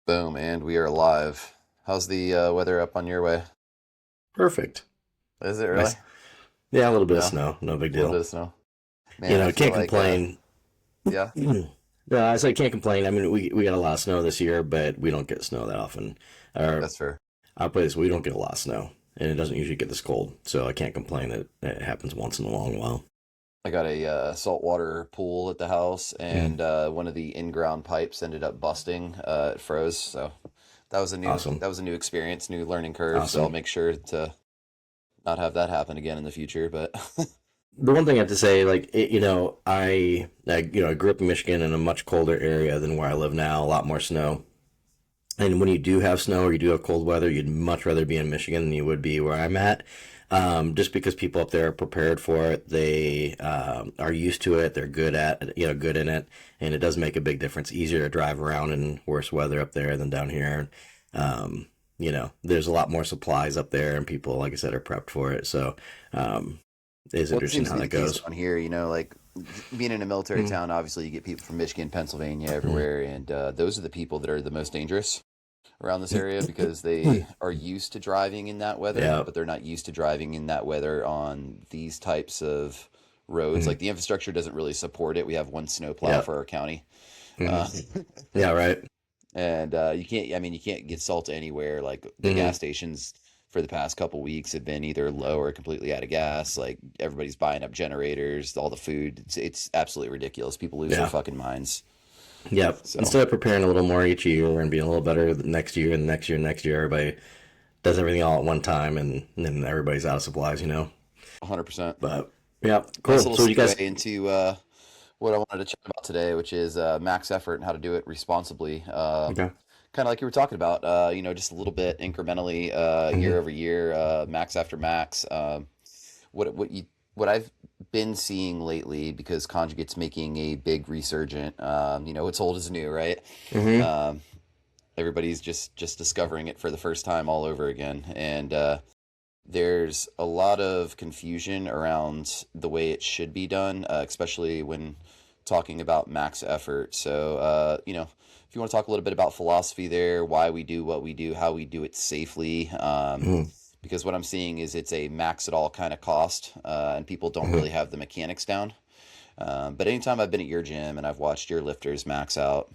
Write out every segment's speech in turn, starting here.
Boom, and we are live. How's the weather up on your way? Perfect. Is it really? Nice. Yeah, a little bit of Yeah, snow. No big a little deal. bit of snow. Man, I feel Can't like, complain. yeah, No, I say can't complain. I mean, we got a lot of snow this year, but we don't get snow that often. Our that's fair. our place, we don't get a lot of snow, and it doesn't usually get this cold. So I can't complain that it happens once in a long while. I got a saltwater pool at the house, Mm, and one of the in-ground pipes ended up busting. It froze, so awesome. that was a new experience, new learning curve. So I'll Awesome. make sure to not have that happen again in the future. But The one thing I have to say, I grew up in Michigan in a much colder area than where I live now. A lot more snow. And when you do have snow or you do have cold weather, you'd much rather be in Michigan than you would be where I'm at. Just because people up there are prepared for it, they are used to it, they're good in it, and it does make a big difference. Easier to drive around in worse weather up there than down here. There's a lot more supplies up there, and people, like I said, are prepped for it. So um, it's well, it interesting seems to how be the that case goes. down here. Like being in a military Mm-hmm. town, obviously you get people from Michigan, Pennsylvania, Mm-hmm. everywhere, and those are the people that are the most dangerous around this area because they are used to driving in that weather, Yeah. but they're not used to driving in that weather on these types of roads. Mm-hmm. Like the infrastructure doesn't really support it. We have one snowplow Yeah. for our county. Uh, Mm-hmm. Yeah. Right. and you can't get salt anywhere. Like the gas Mm-hmm. stations for the past couple weeks have been either low or completely out of gas. Like everybody's buying up generators, all the food. It's absolutely ridiculous. People lose their Yeah. fucking minds. Yep. So Instead of preparing a little more each year and being a little better the next year and the next year and next year, everybody does everything all at one time and then everybody's out of supplies. 100%. But yeah, Nice cool. little So you segue guys, into what I wanted to chat about today, which is max effort and how to do it responsibly. okay. Kind of like you were talking about, just a little bit incrementally, year Hmm. over year, max after max. What I've been seeing lately, because conjugate's making a big resurgent. What's old is new, right? Hmm. Um, Everybody's just discovering it for the first time all over again, and there's a lot of confusion around the way it should be done, especially when talking about max effort. So, if you want to talk a little bit about philosophy there, why we do what we do, how we do it safely, Hmm. because what I'm seeing is it's a max at all kind of cost, and people don't Hmm. really have the mechanics down. But anytime I've been at your gym and I've watched your lifters max out,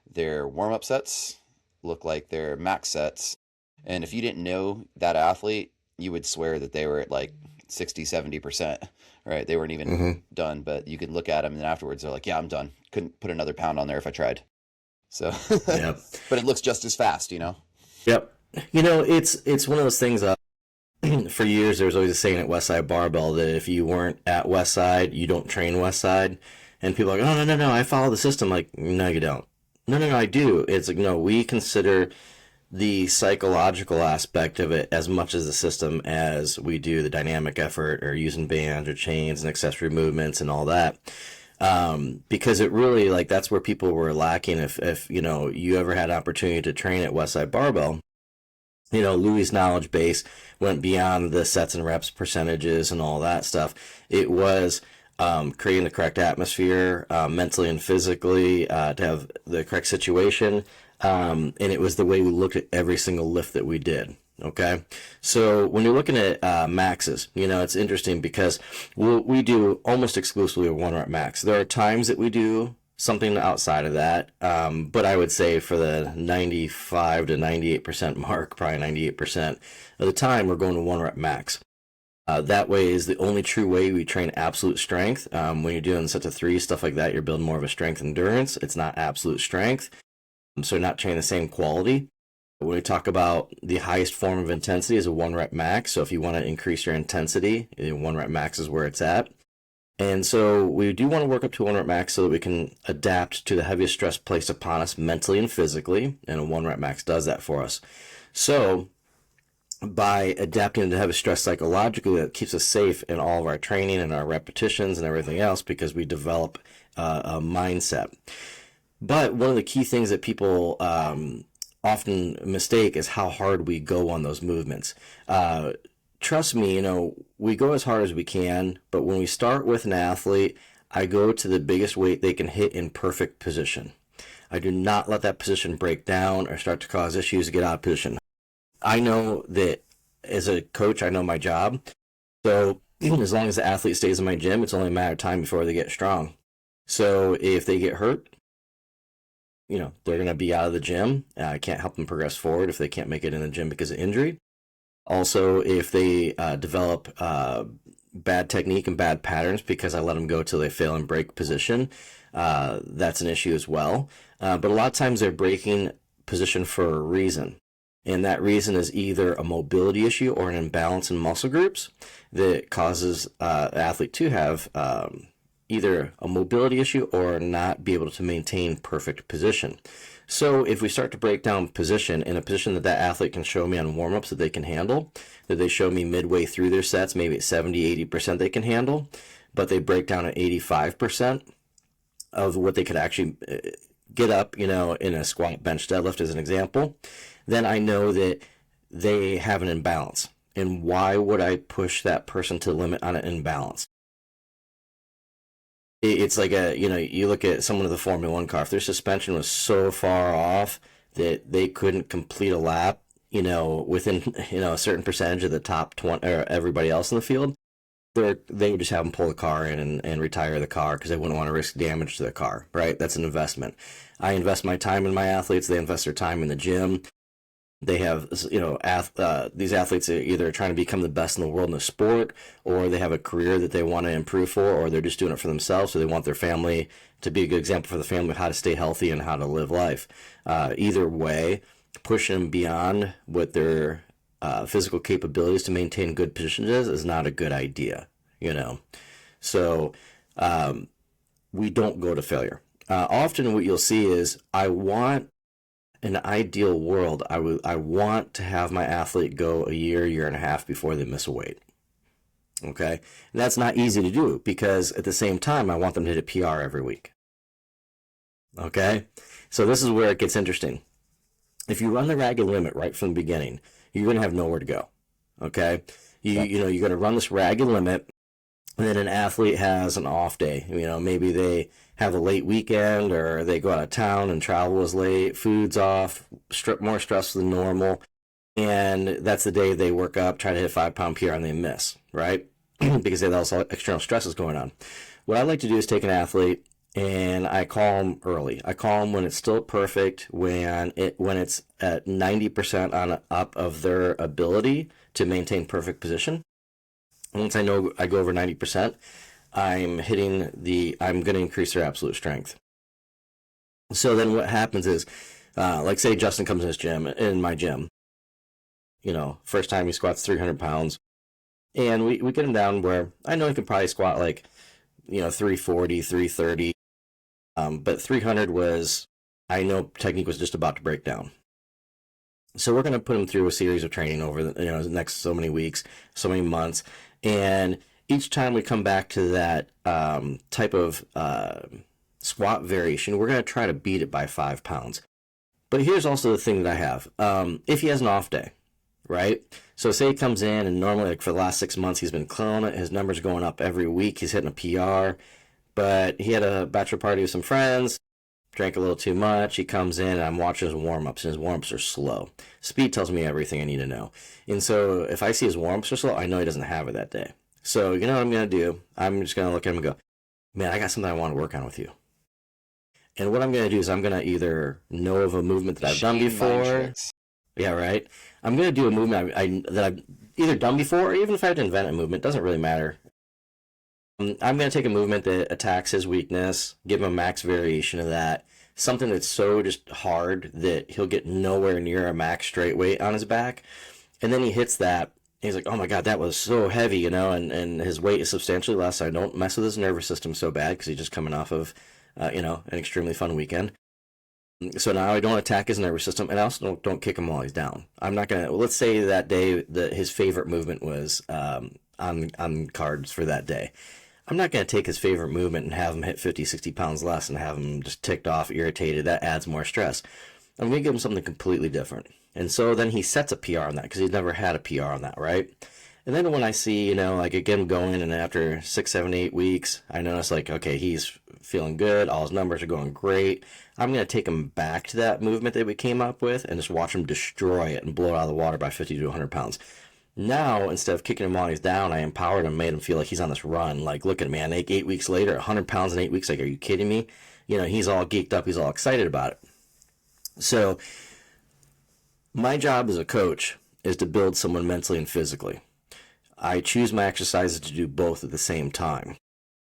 their warm up sets look like their max sets. And if you didn't know that athlete, you would swear that they were at like 60, 70%, right? They weren't even Hmm. done, but you could look at them and afterwards they're like, yeah, I'm done. Couldn't put another pound on there if I tried. So, Yep. but it looks just as fast. Yep. It's one of those things. For years, there was always a saying at Westside Barbell that if you weren't at Westside, you don't train Westside. And people are like, oh, no, no, no, I follow the system. Like, no, you don't. No, no, no, I do. It's like, no, we consider the psychological aspect of it as much as the system as we do the dynamic effort or using bands or chains and accessory movements and all that. Because it really, like, that's where people were lacking. If you ever had an opportunity to train at Westside Barbell, Louis' knowledge base went beyond the sets and reps percentages and all that stuff. It was creating the correct atmosphere, mentally and physically, to have the correct situation. And it was the way we looked at every single lift that we did. Okay. So when you're looking at maxes, it's interesting because we do almost exclusively a one rep max. There are times that we do something outside of that. But I would say for the 95 to 98% mark, probably 98% of the time, we're going to one rep max. That way is the only true way we train absolute strength. When you're doing sets of three, stuff like that, you're building more of a strength endurance. It's not absolute strength. So you're not training the same quality. When we talk about the highest form of intensity is a one rep max. So if you want to increase your intensity, one rep max is where it's at. And so we do want to work up to 1 rep max so that we can adapt to the heaviest stress placed upon us mentally and physically. And a 1 rep max does that for us. So by adapting to heavy stress psychologically, that keeps us safe in all of our training and our repetitions and everything else because we develop a mindset. But one of the key things that people often mistake is how hard we go on those movements. Trust me, we go as hard as we can, but when we start with an athlete, I go to the biggest weight they can hit in perfect position. I do not let that position break down or start to cause issues to get out of position. I know that as a coach, I know my job. So as long as the athlete stays in my gym, it's only a matter of time before they get strong. So if they get hurt, they're going to be out of the gym. I can't help them progress forward if they can't make it in the gym because of injury. Also, if they develop bad technique and bad patterns because I let them go till they fail and break position, that's an issue as well. But a lot of times they're breaking position for a reason. And that reason is either a mobility issue or an imbalance in muscle groups that causes the athlete to have either a mobility issue or not be able to maintain perfect position. So if we start to break down position in a position that athlete can show me on warm-ups that they can handle, that they show me midway through their sets, maybe at 70, 80% they can handle, but they break down at 85% of what they could actually get up, in a squat, bench, deadlift as an example, then I know that they have an imbalance. And why would I push that person to the limit on an imbalance? It's like you look at someone of the Formula One car, if their suspension was so far off that they couldn't complete a lap, within, a certain percentage of the top 20 or everybody else in the field, they would just have them pull the car in and retire the car because they wouldn't want to risk damage to the car, right? That's an investment. I invest my time in my athletes. They invest their time in the gym. They have, these athletes are either trying to become the best in the world in a sport, or they have a career that they want to improve for, or they're just doing it for themselves. So they want their family to be a good example for the family of how to stay healthy and how to live life. Either way, pushing them beyond what their physical capabilities to maintain good positions is not a good idea, So we don't go to failure. Often what you'll see is in an ideal world, I want to have my athlete go a year and a half before they miss a weight. Okay? And that's not easy to do because at the same time, I want them to hit a PR every week. Okay? So this is where it gets interesting. If you run the ragged limit right from the beginning, you're going to have nowhere to go. Okay? You're going to run this ragged limit, and then an athlete has an off day. Maybe they have a late weekend, or they go out of town and travel was late, food's off, more stressful than normal, and that's the day they work up, try to hit 5-pound PR, and they miss, right? Because they have all external stresses going on. What I like to do is take an athlete and I call them early. I call them when it's still perfect, when it's at 90% on up of their ability to maintain perfect position. Once I know I go over 90%, I'm going to increase their absolute strength. So then what happens is, like say Justin comes in my gym, first time he squats 300 pounds, and we get him down where I know he can probably squat 340, 330, but 300 I know technique was just about to break down. So we're going to put him through a series of training over the next so many weeks, so many months, and each time we come back to that type of squat variation, we're going to try to beat it by 5 pounds. But here's also the thing that I have. If he has an off day, right? So say he comes in and normally for the last 6 months he's been killing it. His numbers are going up every week. He's hitting a PR. But he had a bachelor party with some friends, drank a little too much. He comes in and I'm watching his warm-ups, and his warm-ups are slow. Speed tells me everything I need to know. And so if I see his warm-ups are slow, I know he doesn't have it that day. So you know what I'm going to do? I'm just going to look at him and go, man, I got something I want to work on with you. And what I'm going to do is I'm going to either know of a movement that I've done before. Yeah, right. I'm going to do a movement that I've either done before, or even if I had to invent a movement, it doesn't really matter. I'm going to take a movement that attacks his weakness, give him a max variation of that, something that's so just hard that he'll get nowhere near a max straight weight on his back. And then he hits that. He's like, oh my God, that was so heavy, and his weight is substantially less. I don't mess with his nervous system so bad because he's just coming off of, an extremely fun weekend. So now I don't attack his nervous system, and I also don't kick him while he's down. I'm not going to, let's say that day that his favorite movement was on cards for that day. I'm not going to take his favorite movement and have him hit 50, 60 pounds less and have him just ticked off, irritated. That adds more stress. I'm going to give him something completely different. And so then he sets a PR on that because he's never had a PR on that, right? And then when I see, again going, and after 6, 7, 8 weeks, I notice okay, he's feeling good. All his numbers are going great. I'm going to take him back to that movement that we came up with and just watch him destroy it and blow it out of the water by 50 to 100 pounds. Now, instead of kicking him while he's down, I empowered him, made him feel like he's on this run. Like, look at me, man, 8 weeks later, 100 pounds in 8 weeks. Like, are you kidding me? He's all geeked up. He's all excited about it. So my job as a coach is to build someone mentally and physically. I choose my exercises to do both at the same time.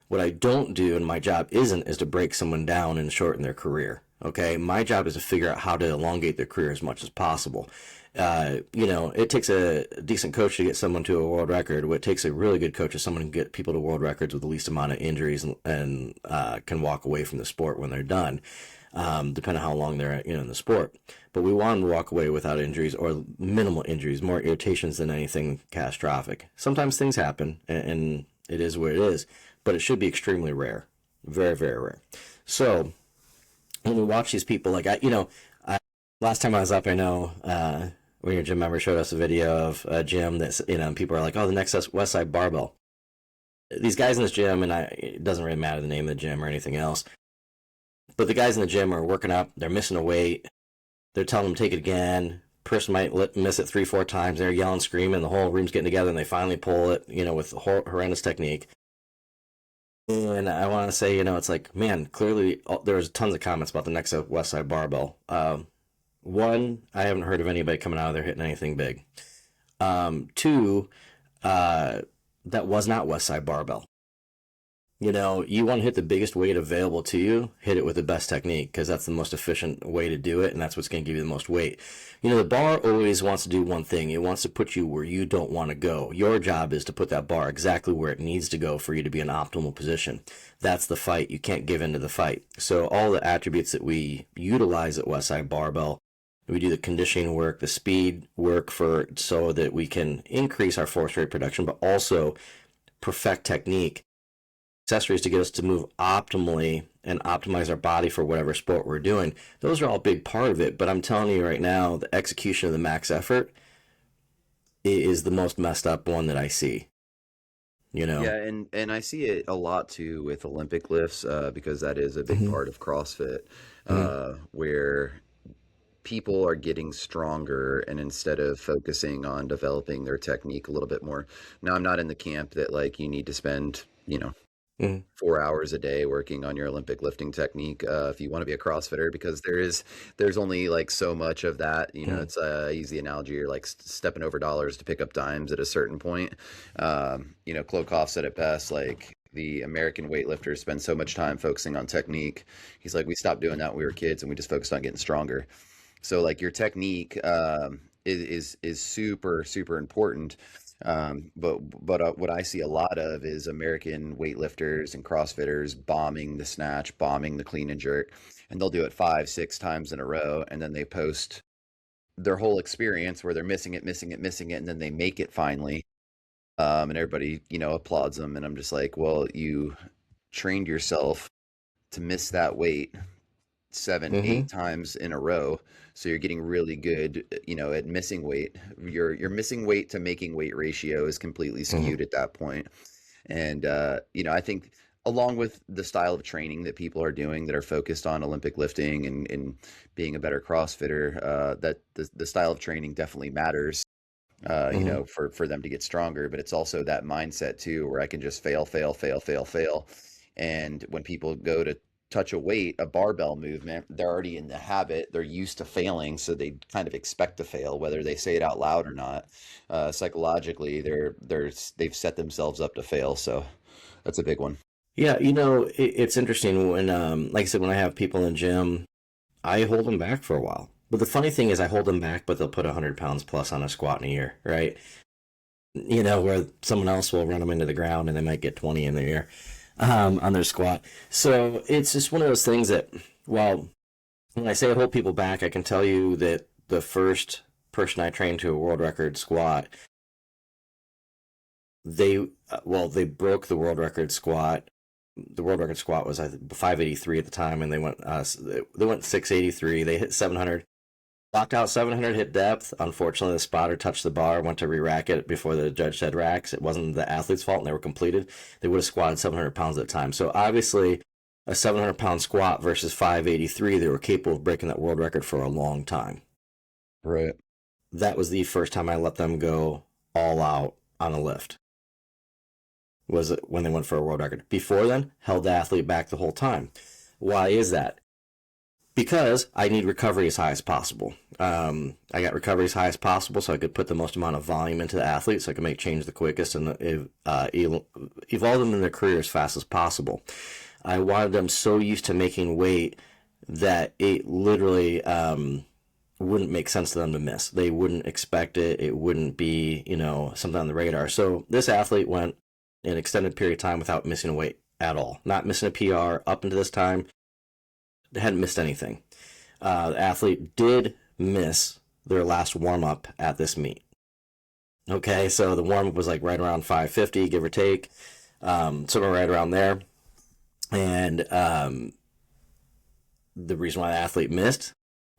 What I don't do, and my job isn't, is to break someone down and shorten their career. Okay, my job is to figure out how to elongate their career as much as possible. It takes a decent coach to get someone to a world record. What takes a really good coach is someone who can get people to world records with the least amount of injuries and can walk away from the sport when they're done, depending on how long they're in the sport. But we want them to walk away without injuries or minimal injuries, more irritations than anything catastrophic. Sometimes things happen, and it is what it is, but it should be extremely rare, very, very rare. So when we watch these people, last time I was up, I know when your gym member showed us a video of a gym that's, people are like, oh, the next West Side Barbell. These guys in this gym, and it doesn't really matter the name of the gym or anything else, but the guys in the gym are working up, they're missing a weight, they're telling them to take it again, person might miss it 3-4 times, they're yelling, screaming, the whole room's getting together, and they finally pull it, with horrendous technique. And I want to say, it's like, man, clearly there was tons of comments about the next West Side Barbell. One, I haven't heard of anybody coming out of there hitting anything big. Two, that was not West Side Barbell. You want to hit the biggest weight available to you, hit it with the best technique, because that's the most efficient way to do it, and that's what's going to give you the most weight. The bar always wants to do one thing. It wants to put you where you don't want to go. Your job is to put that bar exactly where it needs to go for you to be in optimal position. That's the fight. You can't give in to the fight. So all the attributes that we utilize at Westside Barbell, we do the conditioning work, the speed work so that we can increase our force rate production, but also perfect technique, accessories to get us to move optimally and optimize our body for whatever sport we're doing. Those are all a big part of it, but I'm telling you right now, the execution of the max effort is the most messed up one that I see. Yeah, and I see it a lot too with Olympic lifts, because that is a big part of CrossFit, where people are getting stronger, and instead of focusing on developing their technique a little bit more. Now, I'm not in the camp that like you need to spend 4 hours a day working on your Olympic lifting technique if you want to be a CrossFitter, because there's only like so much of that. It's I use the analogy, you're like stepping over dollars to pick up dimes at a certain point. Klokov said it best, like the American weightlifters spend so much time focusing on technique. He's like, we stopped doing that when we were kids and we just focused on getting stronger. So like your technique is super, super important. But what I see a lot of is American weightlifters and CrossFitters bombing the snatch, bombing the clean and jerk, and they'll do it 5-6 times in a row, and then they post their whole experience where they're missing it, and then they make it finally, and everybody applauds them, and I'm just like, well, you trained yourself to miss that weight 7-8 times in a row, so you're getting really good at missing weight. Your missing weight to making weight ratio is completely skewed at that point. And I think along with the style of training that people are doing that are focused on Olympic lifting and being a better CrossFitter, that the style of training definitely matters, for them to get stronger. But it's also that mindset too, where I can just fail. And when people go to touch a weight, a barbell movement, they're already in the habit, they're used to failing, so they kind of expect to fail whether they say it out loud or not. Psychologically, they've set themselves up to fail, so that's a big one. Yeah, it's interesting when like I said, when I have people in the gym, I hold them back for a while. But the funny thing is I hold them back, but they'll put 100 pounds plus on a squat in a year, right? Where someone else will run them into the ground and they might get 20 in the air on their squat. So it's just one of those things that, well, when I say I hold people back, I can tell you that the first person I trained to a world record squat, they broke the world record squat. The world record squat was 583 at the time, and they went 683. They hit 700. Locked out 700, hit depth. Unfortunately, the spotter touched the bar, went to re-rack it before the judge said racks. It wasn't the athlete's fault, and they were completed. They would have squatted 700 pounds at the time. So obviously, a 700-pound squat versus 583, they were capable of breaking that world record for a long time. Right. That was the first time I let them go all out on a lift. Was it when they went for a world record? Before then, held the athlete back the whole time. Why is that? Because I need recovery as high as possible. I got recovery as high as possible so I could put the most amount of volume into the athlete so I could make change the quickest and evolve them in their career as fast as possible. I wanted them so used to making weight that it literally wouldn't make sense to them to miss. They wouldn't expect it. It wouldn't be, something on the radar. So this athlete went an extended period of time without missing a weight at all. Not missing a PR up into this time. They hadn't missed anything. The athlete did miss their last warm-up at this meet. Okay, so the warm-up was like right around 550, give or take, somewhere right around there. And the reason why the athlete missed,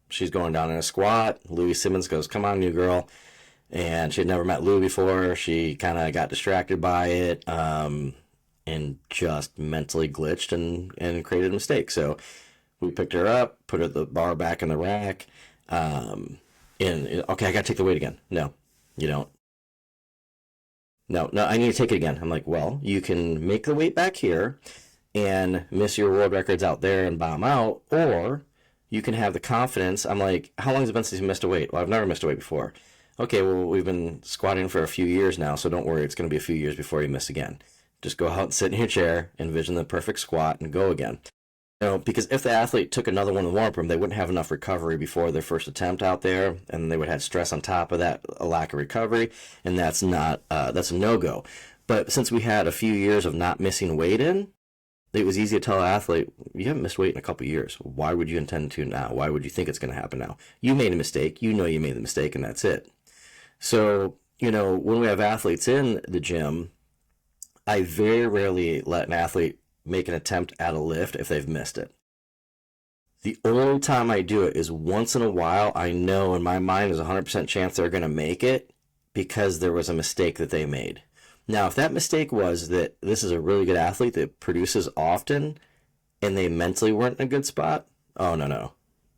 she's going down in a squat. Louis Simmons goes, "Come on, new girl." And she had never met Louis before. She kind of got distracted by it and just mentally glitched and created a mistake. So we picked her up, put the bar back in the rack, and okay, I got to take the weight again. No, you don't. No, I need to take it again. I'm like, well, you can make the weight back here and miss your world records out there and bomb out, or you can have the confidence. I'm like, how long has it been since you missed a weight? Well, I've never missed a weight before. Okay, well, we've been squatting for a few years now, so don't worry, it's going to be a few years before you miss again. Just go out and sit in your chair, envision the perfect squat, and go again. Because if the athlete took another one in the warm-up room, they wouldn't have enough recovery before their first attempt out there, and they would have stress on top of that, a lack of recovery, and that's a no-go. But since we had a few years of not missing weight in, it was easy to tell an athlete, you haven't missed weight in a couple of years. Why would you intend to now? Why would you think it's going to happen now? You made a mistake. You know you made the mistake, and that's it. So, when we have athletes in the gym, I very rarely let an athlete make an attempt at a lift if they've missed it. The only time I do it is once in a while. I know in my mind there's a 100% chance they're going to make it because there was a mistake that they made. Now, if that mistake was that this is a really good athlete that produces often and they mentally weren't in a good spot, oh, no.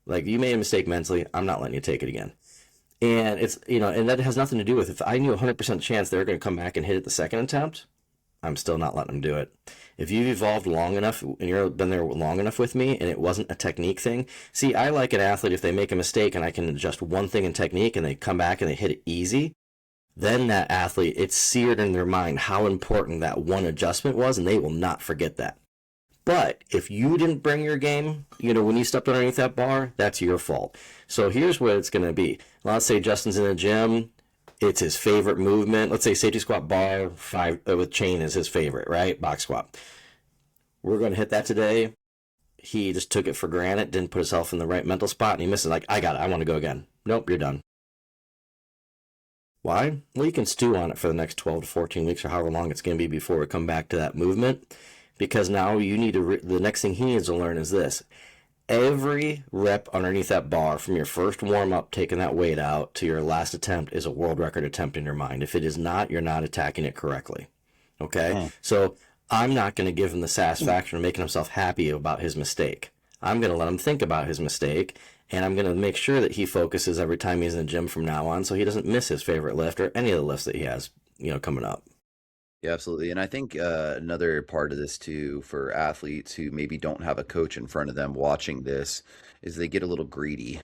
Like, you made a mistake mentally, I'm not letting you take it again. And it's, and that has nothing to do with if I knew a 100% chance they're going to come back and hit it the second attempt, I'm still not letting them do it. If you've evolved long enough and you've been there long enough with me and it wasn't a technique thing, see, I like an athlete if they make a mistake and I can adjust one thing in technique and they come back and they hit it easy, then that athlete, it's seared in their mind how important that one adjustment was and they will not forget that. But if you didn't bring your game, when you stepped underneath that bar, that's your fault. So here's what it's going to be. Let's say Justin's in the gym. It's his favorite movement. Let's say safety squat bar 5 with chain is his favorite, right? Box squat. We're going to hit that today. He just took it for granted, didn't put himself in the right mental spot, and he misses like, I got it. I want to go again. Nope, you're done. Why? Well, you can stew on it for the next 12 to 14 weeks or however long it's going to be before we come back to that movement. Because now you need to, the next thing he needs to learn is this. Every rep underneath that bar from your first warm-up, taking that weight out, to your last attempt is a world record attempt in your mind. If it is not, you're not attacking it correctly. Okay? So I'm not going to give him the satisfaction of making himself happy about his mistake. I'm going to let him think about his mistake, and I'm going to make sure that he focuses every time he's in the gym from now on so he doesn't miss his favorite lift or any of the lifts that he has, coming up. Yeah, absolutely. And I think another part of this too for athletes who maybe don't have a coach in front of them watching this is they get a little greedy.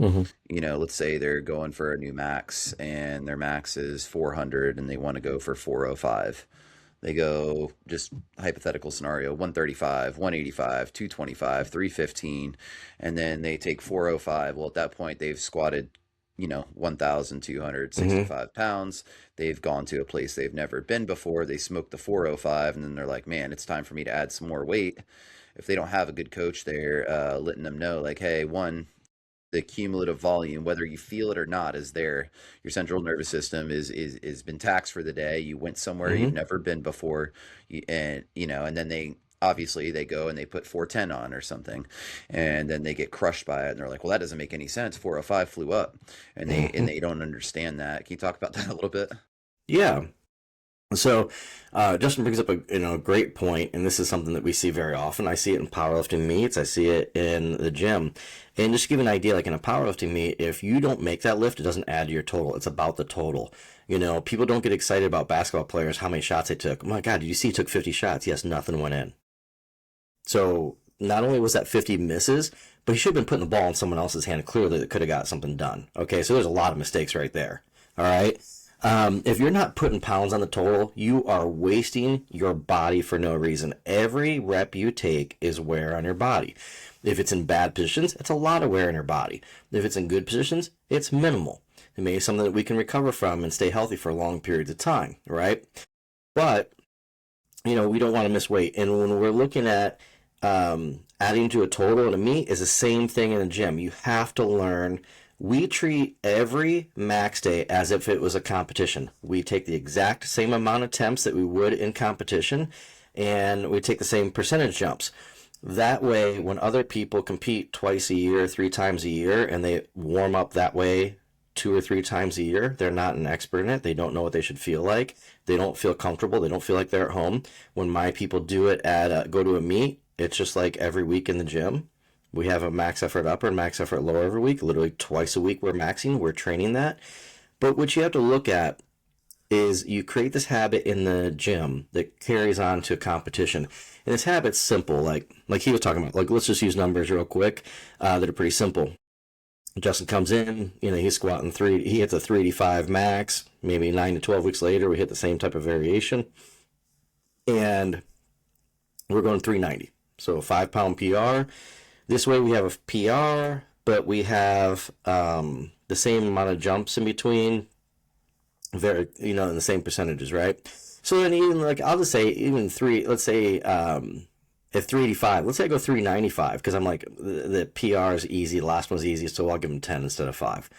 Mm-hmm. Let's say they're going for a new max and their max is 400 and they want to go for 405. They go, just hypothetical scenario, 135, 185, 225, 315, and then they take 405. Well, at that point, they've squatted 1,265 pounds. They've gone to a place they've never been before. They smoked the 405, and then they're like, man, it's time for me to add some more weight. If they don't have a good coach there, letting them know, like, hey, the cumulative volume, whether you feel it or not, is there. Your central nervous system is been taxed for the day. You went somewhere you've never been before, and then they go and they put 410 on or something, and then they get crushed by it, and they're like, well, that doesn't make any sense. 405 flew up, and they don't understand that. Can you talk about that a little bit? Yeah. So, Justin brings up a great point, and this is something that we see very often. I see it in powerlifting meets. I see it in the gym. And just to give you an idea, like in a powerlifting meet, if you don't make that lift, it doesn't add to your total. It's about the total. People don't get excited about basketball players, how many shots they took. Oh my God, did you see he took 50 shots? Yes, nothing went in. So not only was that 50 misses, but he should have been putting the ball in someone else's hand clearly that could have got something done. Okay, so there's a lot of mistakes right there. All right. If you're not putting pounds on the total, you are wasting your body for no reason. Every rep you take is wear on your body. If it's in bad positions, it's a lot of wear on your body. If it's in good positions, it's minimal. It may be something that we can recover from and stay healthy for long periods of time, right? But, we don't want to miss weight. And when we're looking at adding to a total in a meet is the same thing in a gym. You have to learn. We treat every max day as if it was a competition. We take the exact same amount of attempts that we would in competition, and we take the same percentage jumps. That way, when other people compete twice a year, 3 times a year, and they warm up that way 2 or 3 times a year, they're not an expert in it. They don't know what they should feel like. They don't feel comfortable. They don't feel like they're at home. When my people do it go to a meet, it's just like every week in the gym. We have a max effort upper and max effort lower every week. Literally twice a week we're maxing. We're training that. But what you have to look at is you create this habit in the gym that carries on to a competition. And this habit's simple, like he was talking about. Like, let's just use numbers real quick that are pretty simple. Justin comes in, he's squatting he hits a 385 max. Maybe 9 to 12 weeks later, we hit the same type of variation. And we're going 390. So a 5-pound PR. This way we have a PR, but we have the same amount of jumps in between, in the same percentages, right? So then even I'll just say even let's say at 385, let's say I go 395 because I'm like, the PR is easy, the last one's easy, so I'll give him 10 instead of 5.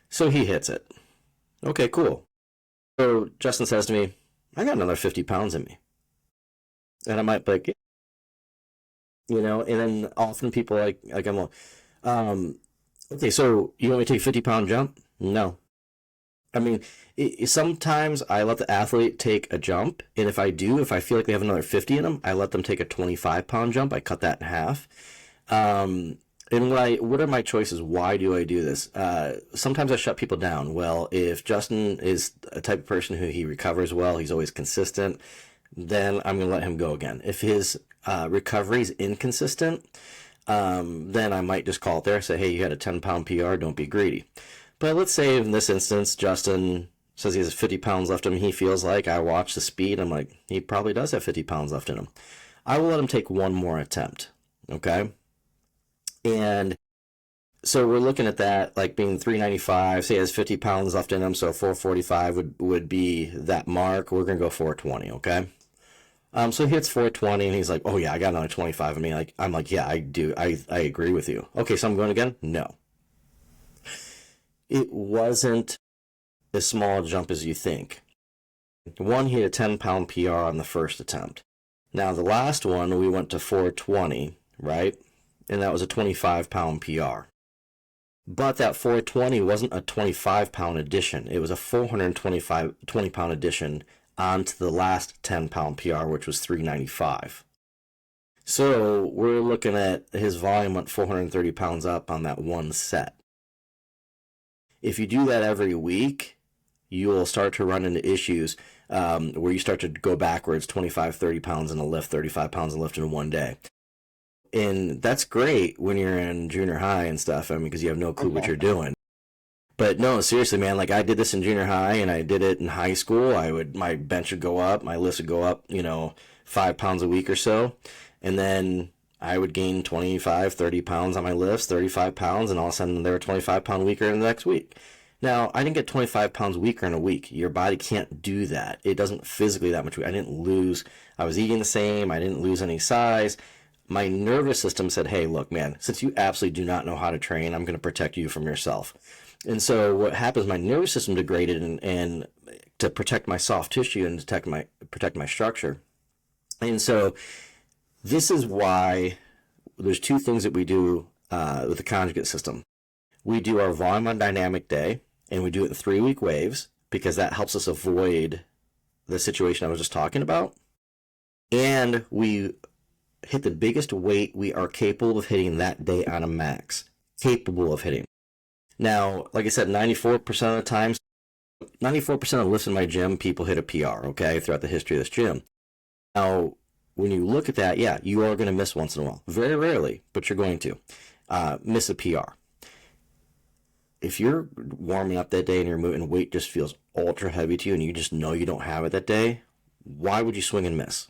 So he hits it. Okay, cool. So Justin says to me, I got another 50 pounds in me. And I might be like, and then often people I'm okay, so you want me to take a 50-pound jump? No. I mean, sometimes I let the athlete take a jump, and if I feel like they have another 50 in them, I let them take a 25-pound jump. I cut that in half. And what are my choices? Why do I do this? Sometimes I shut people down. Well, if Justin is a type of person who he recovers well, he's always consistent, then I'm going to let him go again. If his recovery is inconsistent, then I might just call it there, say, hey, you had a 10-pound PR, don't be greedy. But let's say in this instance, Justin says he has 50 pounds left in him. He feels like, I watch the speed, I'm like, he probably does have 50 pounds left in him. I will let him take one more attempt, okay? And so we're looking at that like being 395, say he has 50 pounds left in him, so 445 would be that mark. We're going to go 420, okay? So he hits 420, and he's like, oh yeah, I got another 25 in me. I'm like, yeah, I do. I agree with you. Okay, so I'm going again? No. It wasn't as small a jump as you think. One, he had a 10-pound PR on the first attempt. Now, the last one, we went to 420, right? And that was a 25-pound PR. But that 420 wasn't a 25-pound addition. It was a 420-pound addition onto the last 10-pound PR, which was 395. So we're looking at his volume went 430 pounds up on that one set. If you do that every week, you will start to run into issues where you start to go backwards 25, 30 pounds in a lift, 35 pounds in a lift in one day. And that's great when you're in junior high and stuff, because you have no clue what you're doing. But no, seriously, man, I did this in junior high and I did it in high school. My bench would go up, my lifts would go up, 5 pounds a week or so. And then I would gain 25, 30 pounds on my lifts, 35 pounds, and all of a sudden they were 25-pound weaker in the next week. Now, I didn't get 25 pounds weaker in a week. Your body can't do that. It doesn't physically that much. I didn't lose. I was eating the same. I didn't lose any size. My nervous system said, hey, look, man, since you absolutely do not know how to train, I'm going to protect you from yourself. And so what happens, my nervous system degraded and to protect my soft tissue and protect my structure. And so this is why there's 2 things that we do with the conjugate system. We do our volume on dynamic day, and we do it in 3-week waves because that helps us avoid the situation I was just talking about, and we hit the biggest weight we are capable of hitting that day on a max. Capable of hitting. Now, like I said, 94% of the time, 94% of the lifts in my gym, people hit a PR, okay, throughout the history of this gym. Now, when you look at that, yeah, you are going to miss once in a while. Very rarely, but you're going to miss a PR. If you're warming up that day and your weight just feels ultra heavy to you and you just know you don't have it that day, why would you swing and miss?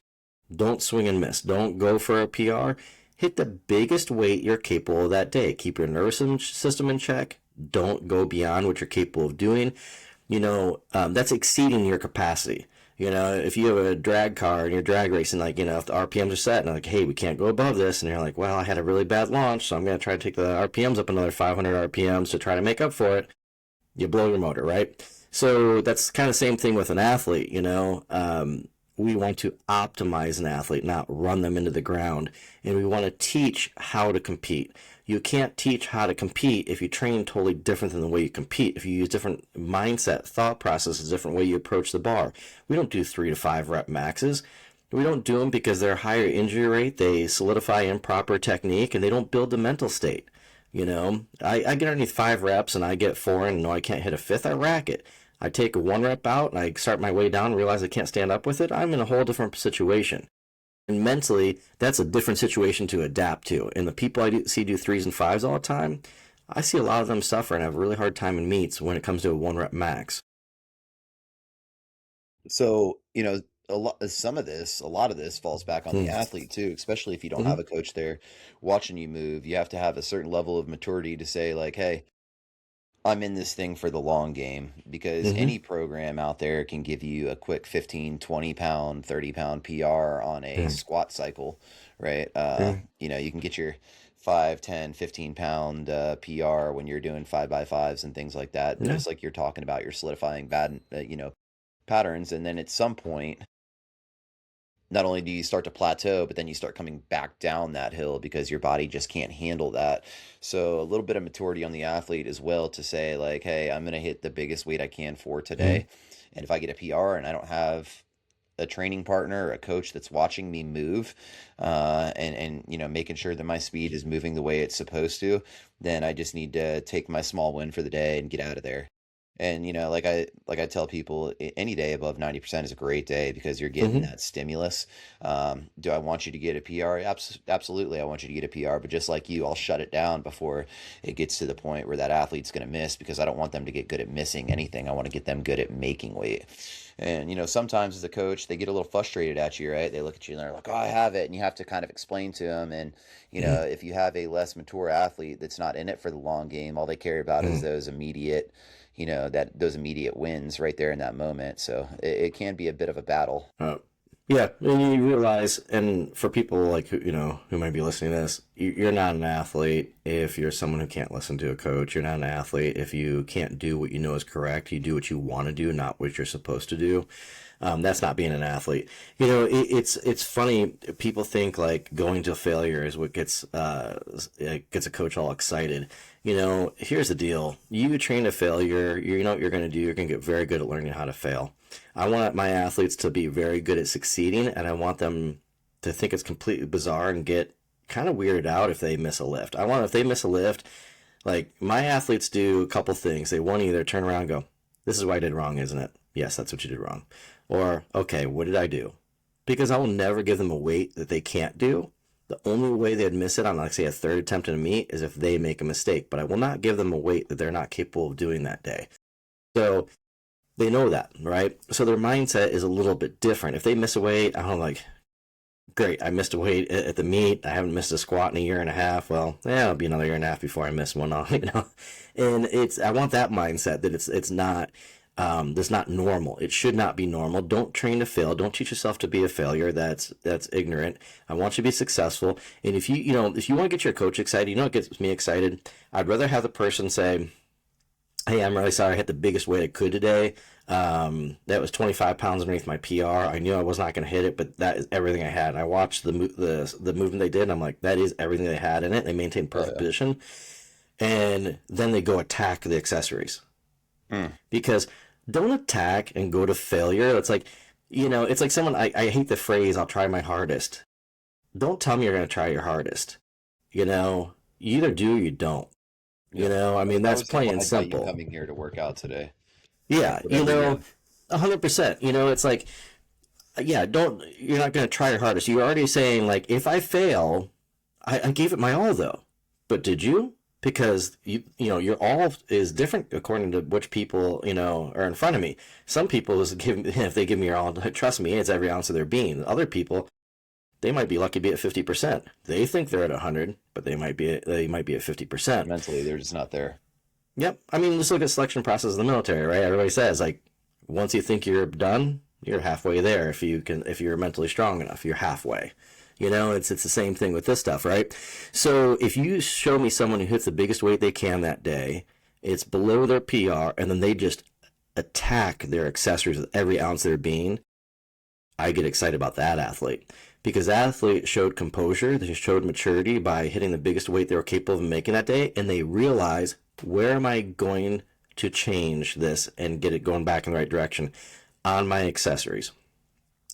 Don't swing and miss. Don't go for a PR. Hit the biggest weight you're capable of that day. Keep your nervous system in check. Don't go beyond what you're capable of doing. That's exceeding your capacity. If you have a drag car and you're drag racing, if the RPMs are set and hey, we can't go above this, and you're like, well, I had a really bad launch, so I'm going to try to take the RPMs up another 500 RPMs to try to make up for it, you blow your motor, right? So that's kind of the same thing with an athlete, we want to optimize an athlete, not run them into the ground. And we want to teach how to compete. You can't teach how to compete if you train totally different than the way you compete. If you use different mindset, thought processes, different way you approach the bar. We don't do 3 to 5 rep maxes. We don't do them because they're higher injury rate, they solidify improper technique, and they don't build the mental state. I get underneath 5 reps and I get 4 and no, I can't hit a 5th, I rack it. I take a 1 rep out and I start my way down and realize I can't stand up with it, I'm in a whole different situation. And mentally, that's a different situation to adapt to. And the people I see do 3s and 5s all the time, I see a lot of them suffer and have a really hard time in meets when it comes to a 1 rep max. So, a lot of this falls back on the athlete too, especially if you don't have a coach there watching you move. You have to have a certain level of maturity to say like, hey, I'm in this thing for the long game, because any program out there can give you a quick 15, 20 pound, 30 pound PR on a squat cycle, right? You can get your 5, 10, 15 pound PR when you're doing 5x5s and things like that. Just like you're talking about, you're solidifying bad, patterns. And then at some point, not only do you start to plateau, but then you start coming back down that hill because your body just can't handle that. So a little bit of maturity on the athlete as well to say like, hey, I'm going to hit the biggest weight I can for today. And if I get a PR and I don't have a training partner or a coach that's watching me move, and making sure that my speed is moving the way it's supposed to, then I just need to take my small win for the day and get out of there. And like I tell people, any day above 90% is a great day because you're getting that stimulus. Do I want you to get a PR? Absolutely, I want you to get a PR. But just like you, I'll shut it down before it gets to the point where that athlete's going to miss, because I don't want them to get good at missing anything. I want to get them good at making weight. And sometimes as a coach, they get a little frustrated at you, right? They look at you and they're like, "Oh, I have it," and you have to kind of explain to them. And if you have a less mature athlete that's not in it for the long game, all they care about is those immediate those immediate wins right there in that moment. So it can be a bit of a battle. Yeah, and you realize, and for people like who might be listening to this, you're not an athlete if you're someone who can't listen to a coach. You're not an athlete if you can't do what you know is correct. You do what you want to do, not what you're supposed to do. That's not being an athlete. It's funny. People think like going to failure is what gets a coach all excited. Here's the deal. You train to failure. You know what you're going to do. You're going to get very good at learning how to fail. I want my athletes to be very good at succeeding, and I want them to think it's completely bizarre and get kind of weirded out if they miss a lift. If they miss a lift, like my athletes do a couple things. They want to either turn around and go, "This is what I did wrong, isn't it?" "Yes, that's what you did wrong." Or, "Okay, what did I do?" Because I will never give them a weight that they can't do. The only way they'd miss it on, like, say, a third attempt in a meet is if they make a mistake. But I will not give them a weight that they're not capable of doing that day. So they know that, right? So their mindset is a little bit different. If they miss a weight, I'm like, great, I missed a weight at the meet. I haven't missed a squat in a year and a half. Well, yeah, it'll be another year and a half before I miss one. And I want that mindset that it's not. That's not normal. It should not be normal. Don't train to fail. Don't teach yourself to be a failure. That's ignorant. I want you to be successful. And if you want to get your coach excited, what gets me excited? I'd rather have the person say, "Hey, I'm really sorry I hit the biggest weight I could today. That was 25 pounds underneath my PR. I knew I was not going to hit it, but that is everything I had." And I watched the movement they did, and I'm like, that is everything they had in it. They maintained perfect position. And then they go attack the accessories. Because don't attack and go to failure. It's like It's like someone, I hate the phrase, I'll try my hardest. Don't tell me you're going to try your hardest. You either do or you don't. Yeah. I mean, That that's was plain and implied by you simple. coming here to work out today. Yeah, Like whatever, yeah. 100%. It's like, yeah, you're not going to try your hardest. You're already saying, like, if I fail, I gave it my all, though. But did you? Because, your all is different according to which people, are in front of me. Some people, if they give me your all, trust me, it's every ounce of their being. Other people, they might be lucky to be at 50%. They think they're at 100, but they might be at 50%. Mentally, they're just not there. Yep. I mean, let's look at selection process in the military, right? Everybody says, like, once you think you're done, you're halfway there. If you're mentally strong enough, you're halfway. It's the same thing with this stuff, right? So if you show me someone who hits the biggest weight they can that day, it's below their PR, and then they just attack their accessories with every ounce of their being, I get excited about that athlete. Because that athlete showed composure, they showed maturity by hitting the biggest weight they were capable of making that day, and they realize, where am I going to change this and get it going back in the right direction on my accessories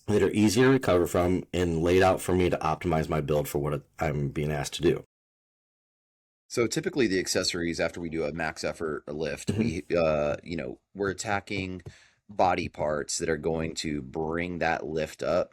that are easier to recover from and laid out for me to optimize my build for what I'm being asked to do. So typically the accessories after we do a max effort lift, Mm-hmm. we're attacking body parts that are going to bring that lift up.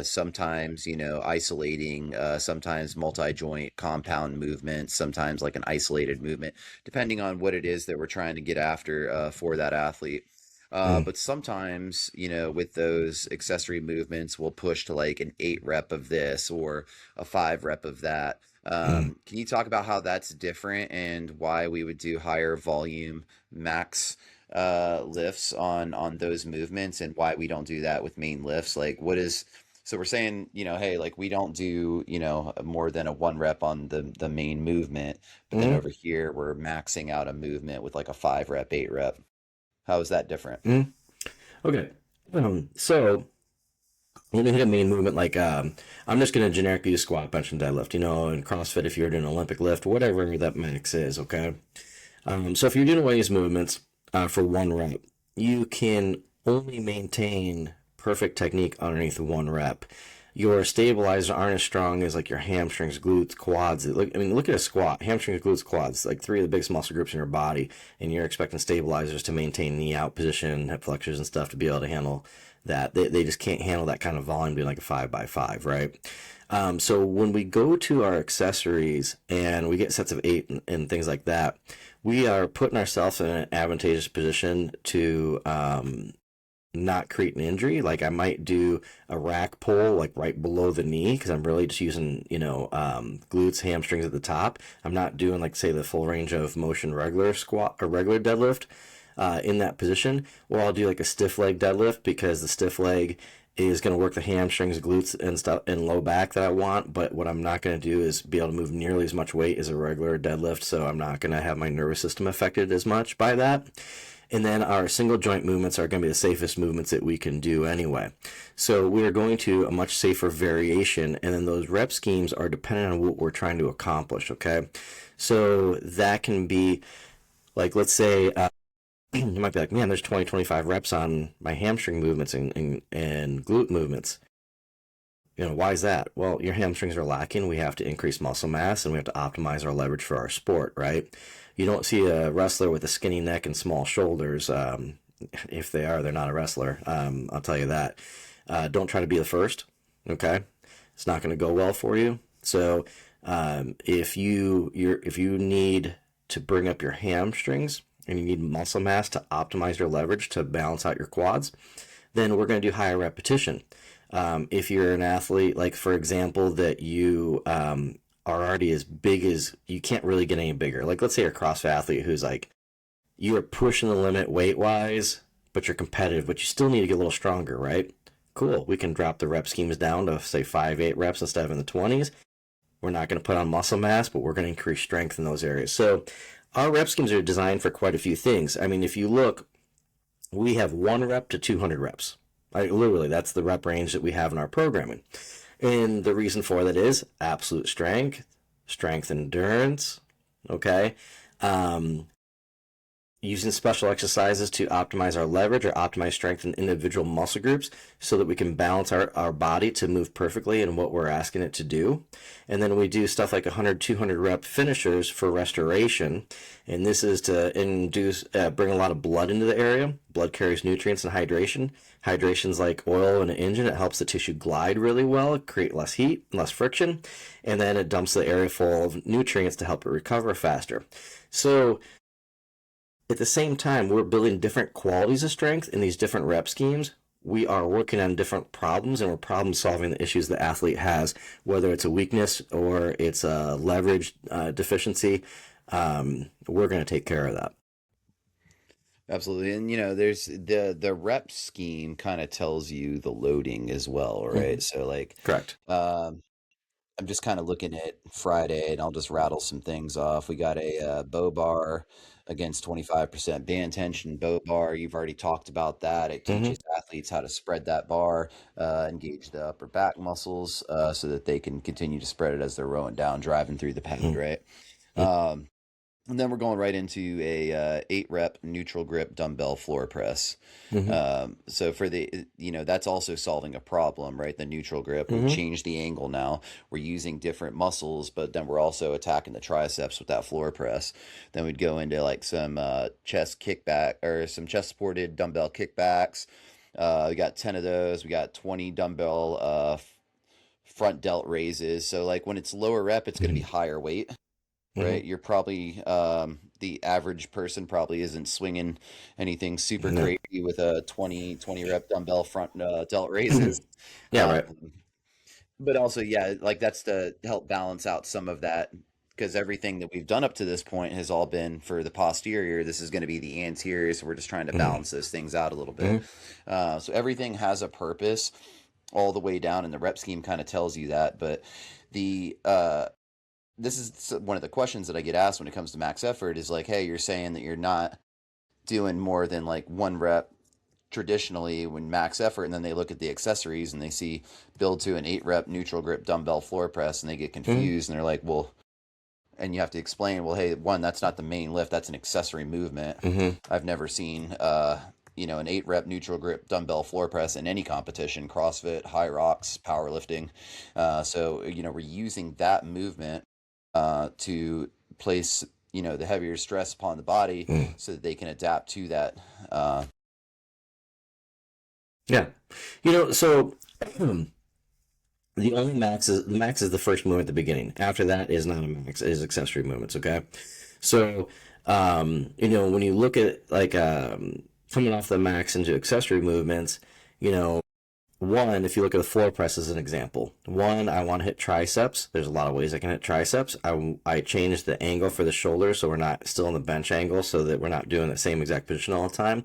Sometimes, isolating, sometimes multi-joint compound movements, sometimes like an isolated movement, depending on what it is that we're trying to get after for that athlete. Mm-hmm. But sometimes, with those accessory movements, we'll push to like an 8 rep of this or a 5 rep of that. Can you talk about how that's different and why we would do higher volume max lifts on those movements and why we don't do that with main lifts? Like what is so we're saying, hey, like we don't do, more than a 1 rep on the main movement, but then Mm-hmm. over here we're maxing out a movement with like a 5 rep, 8 rep. How is that different? Mm-hmm. Okay. So when you hit a main movement, like I'm just gonna generically use squat, bench, and deadlift. In CrossFit, if you're doing an Olympic lift, whatever that max is, okay. So if you're doing one of these movements for 1 rep, you can only maintain perfect technique underneath 1 rep. Your stabilizers aren't as strong as like your hamstrings, glutes, quads. Look at a squat: hamstrings, glutes, quads, like three of the biggest muscle groups in your body, and you're expecting stabilizers to maintain knee out position, hip flexors, and stuff to be able to handle that. They just can't handle that kind of volume doing like a 5x5, right? So when we go to our accessories and we get sets of 8 and things like that, we are putting ourselves in an advantageous position to not create an injury. Like I might do a rack pull like right below the knee because I'm really just using glutes, hamstrings at the top. I'm not doing like say the full range of motion regular squat or regular deadlift in that position. Or I'll do like a stiff leg deadlift because the stiff leg is going to work the hamstrings, glutes, and stuff, and low back that I want. But what I'm not going to do is be able to move nearly as much weight as a regular deadlift. So I'm not going to have my nervous system affected as much by that. And then our single joint movements are going to be the safest movements that we can do anyway. So we are going to a much safer variation. And then those rep schemes are dependent on what we're trying to accomplish. Okay. So that can be like, let's say, you might be like, man, there's 20, 25 reps on my hamstring movements and glute movements. Why is that? Well, your hamstrings are lacking. We have to increase muscle mass and we have to optimize our leverage for our sport, right? You don't see a wrestler with a skinny neck and small shoulders. If they are, they're not a wrestler. I'll tell you that. Don't try to be the first, okay? It's not going to go well for you. So if you need to bring up your hamstrings and you need muscle mass to optimize your leverage to balance out your quads, then we're going to do higher repetition. If you're an athlete, like for example, that you are already as big as you can't really get any bigger. Like let's say you're a CrossFit athlete who's like you are pushing the limit weight wise, but you're competitive, but you still need to get a little stronger, right? Cool. We can drop the rep schemes down to say 5, 8 reps instead of in the 20s. We're not going to put on muscle mass, but we're going to increase strength in those areas. So our rep schemes are designed for quite a few things. I mean, if you look, we have 1 rep to 200 reps. Literally, that's the rep range that we have in our programming. And the reason for that is absolute strength, strength endurance, okay? using special exercises to optimize our leverage or optimize strength in individual muscle groups so that we can balance our body to move perfectly in what we're asking it to do. And then we do stuff like 100, 200 rep finishers for restoration. And this is to bring a lot of blood into the area. Blood carries nutrients and hydration. Hydration's like oil in an engine. It helps the tissue glide really well, create less heat, less friction, and then it dumps the area full of nutrients to help it recover faster. So at the same time, we're building different qualities of strength in these different rep schemes. We are working on different problems, and we're problem solving the issues the athlete has, whether it's a weakness or it's a leverage deficiency. We're going to take care of that. Absolutely. And there's the rep scheme kind of tells you the loading as well, Mm-hmm. right? So like Correct. I'm just kind of looking at Friday, and I'll just rattle some things off. We got a bow bar against 25% band tension bow bar. You've already talked about that. It Mm-hmm. teaches athletes how to spread that bar, engage the upper back muscles, so that they can continue to spread it as they're rowing down, driving through the pad, right? Um, and then we're going right into a 8 rep neutral grip dumbbell floor press. Mm-hmm. So that's also solving a problem, right? The neutral grip, we've Mm-hmm. changed the angle now. We're using different muscles, but then we're also attacking the triceps with that floor press. Then we'd go into like some chest kickback or some chest supported dumbbell kickbacks. We got 10 of those. We got 20 dumbbell front delt raises. So like when it's lower rep, it's going to be Mm-hmm. higher weight, Mm-hmm. right? You're probably the average person probably isn't swinging anything super No. crazy with a 20 rep dumbbell front delt raises. Yeah, right. Um, but also, yeah, like that's to help balance out some of that, because everything that we've done up to this point has all been for the posterior. This is going to be the anterior, so we're just trying to Mm-hmm. balance those things out a little bit. Mm-hmm. So everything has a purpose all the way down, and the rep scheme kind of tells you that. But the this is one of the questions that I get asked when it comes to max effort is like, hey, you're saying that you're not doing more than like 1 rep traditionally when max effort, and then they look at the accessories and they see build to an 8 rep neutral grip dumbbell floor press, and they get Mm-hmm. confused, and they're like, well, and you have to explain, well, hey, one, that's not the main lift, that's an accessory movement. Mm-hmm. I've never seen an 8 rep neutral grip dumbbell floor press in any competition, CrossFit, high rocks, powerlifting. So we're using that movement to place the heavier stress upon the body Mm-hmm. so that they can adapt to that. uh, Yeah. So the max is the first movement at the beginning. After that is not a max, it is accessory movements, okay? So when you look at like coming off the max into accessory movements, you know, one, if you look at the floor press as an example, one, I want to hit triceps. There's a lot of ways I can hit triceps. I changed the angle for the shoulders so we're not still in the bench angle so that we're not doing the same exact position all the time.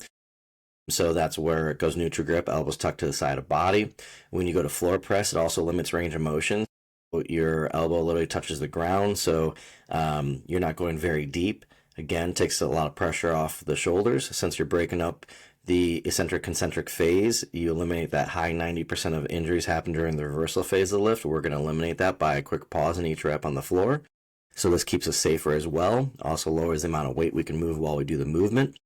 So that's where it goes neutral grip, elbows tucked to the side of body. When you go to floor press, it also limits range of motion. Your elbow literally touches the ground, so you're not going very deep. Again, takes a lot of pressure off the shoulders. Since you're breaking up the eccentric concentric phase, you eliminate that high 90% of injuries happen during the reversal phase of the lift. We're going to eliminate that by a quick pause in each rep on the floor. So this keeps us safer as well. Also lowers the amount of weight we can move while we do the movement.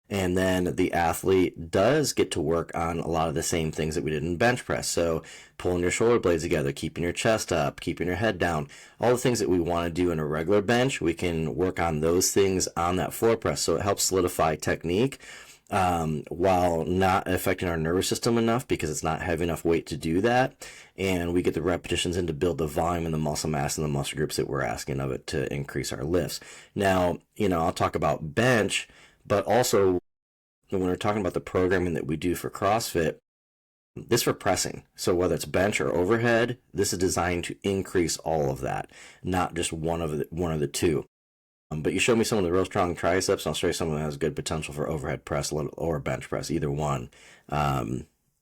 And then the athlete does get to work on a lot of the same things that we did in bench press. So pulling your shoulder blades together, keeping your chest up, keeping your head down, all the things that we want to do in a regular bench, we can work on those things on that floor press. So it helps solidify technique while not affecting our nervous system enough because it's not heavy enough weight to do that. And we get the repetitions in to build the volume and the muscle mass and the muscle groups that we're asking of it to increase our lifts. Now, I'll talk about bench, but also when we're talking about the programming that we do for CrossFit, this for pressing. So whether it's bench or overhead, this is designed to increase all of that, not just one of the two. But you show me some of the real strong triceps, and I'll show you someone that has good potential for overhead press or bench press. Either one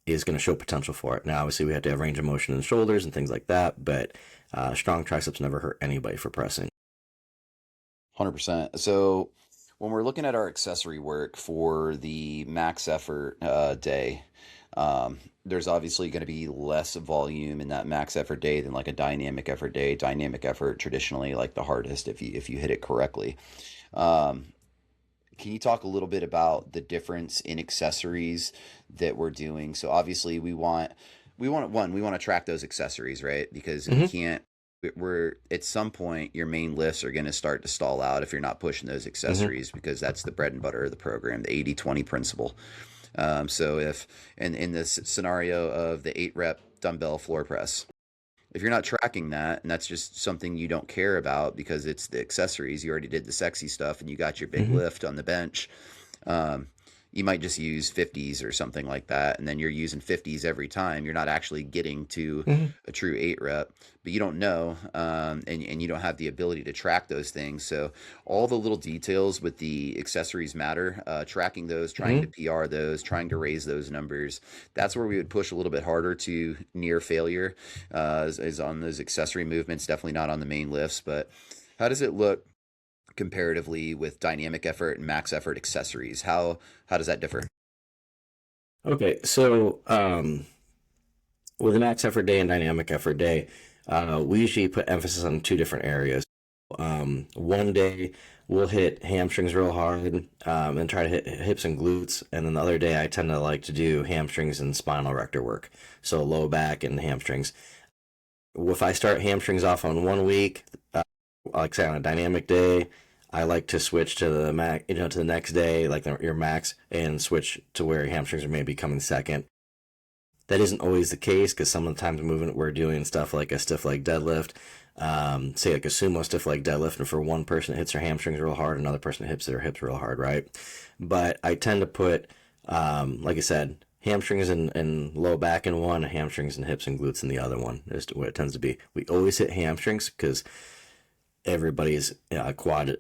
is going to show potential for it. Now, obviously, we have to have range of motion in the shoulders and things like that, but strong triceps never hurt anybody for pressing. 100%. So when we're looking at our accessory work for the max effort day, there's obviously going to be less volume in that max effort day than like a dynamic effort day. Dynamic effort traditionally like the hardest if you hit it correctly. Um, can you talk a little bit about the difference in accessories that we're doing? So obviously we want to track those accessories, right? Because we Hmm. can't we're at some point your main lifts are going to start to stall out if you're not pushing those Hmm. accessories, because that's the bread and butter of the program, the 80-20 principle. So if in this scenario of the 8 rep dumbbell floor press, if you're not tracking that, and that's just something you don't care about because it's the accessories, you already did the sexy stuff and you got your big Hmm. lift on the bench. um, you might just use 50s or something like that, and then you're using 50s every time. You're not actually getting to Hmm. a true 8 rep, but you don't know, and you don't have the ability to track those things. So all the little details with the accessories matter. Tracking those, trying to Hmm. PR those, trying to raise those numbers. That's where we would push a little bit harder to near failure, is on those accessory movements. Definitely not on the main lifts, but how does it look comparatively with dynamic effort and max effort accessories? How does that differ? Okay, so with a max effort day and dynamic effort day, we usually put emphasis on two different areas. One day we'll hit hamstrings real hard, and try to hit hips and glutes, and then the other day I tend to like to do hamstrings and spinal erector work, so low back and hamstrings. If I start hamstrings off on one week, like say on a dynamic day, I like to switch to the max, to the next day, like your max, and switch to where hamstrings are maybe coming second. That isn't always the case because some of the times movement we're doing stuff like a stiff leg deadlift, say like a sumo stiff leg deadlift, and for one person it hits their hamstrings real hard, another person hits their hips real hard, right? But I tend to put, like I said, hamstrings and low back in one, hamstrings and hips and glutes in the other one. Is what it tends to be. We always hit hamstrings because everybody's quad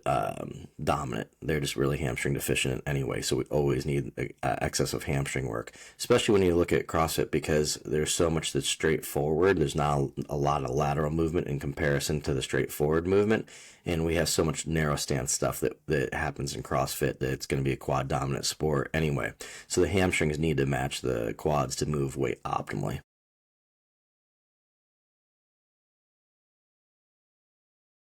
dominant. They're just really hamstring deficient anyway. So we always need excess of hamstring work, especially when you look at CrossFit, because there's so much that's straightforward. There's not a lot of lateral movement in comparison to the straightforward movement. And we have so much narrow stance stuff that happens in CrossFit that it's going to be a quad dominant sport anyway. So the hamstrings need to match the quads to move weight optimally.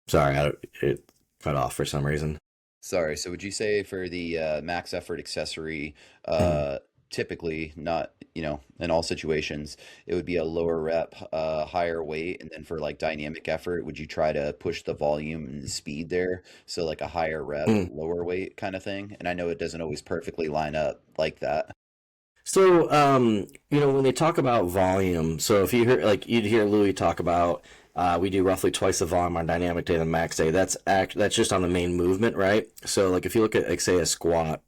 Sorry, it cut off for some reason. Sorry. So would you say for the max effort accessory, Mm. uh, typically, not, in all situations, it would be a lower rep, higher weight, and then for like dynamic effort, would you try to push the volume and the speed there? So like a higher rep, Mm. lower weight kind of thing. And I know it doesn't always perfectly line up like that. So, when they talk about volume, so if you hear, like, you'd hear Louis talk about, we do roughly twice the volume on dynamic day than max day. That's just on the main movement, right? So, like, if you look at, like, say, a squat,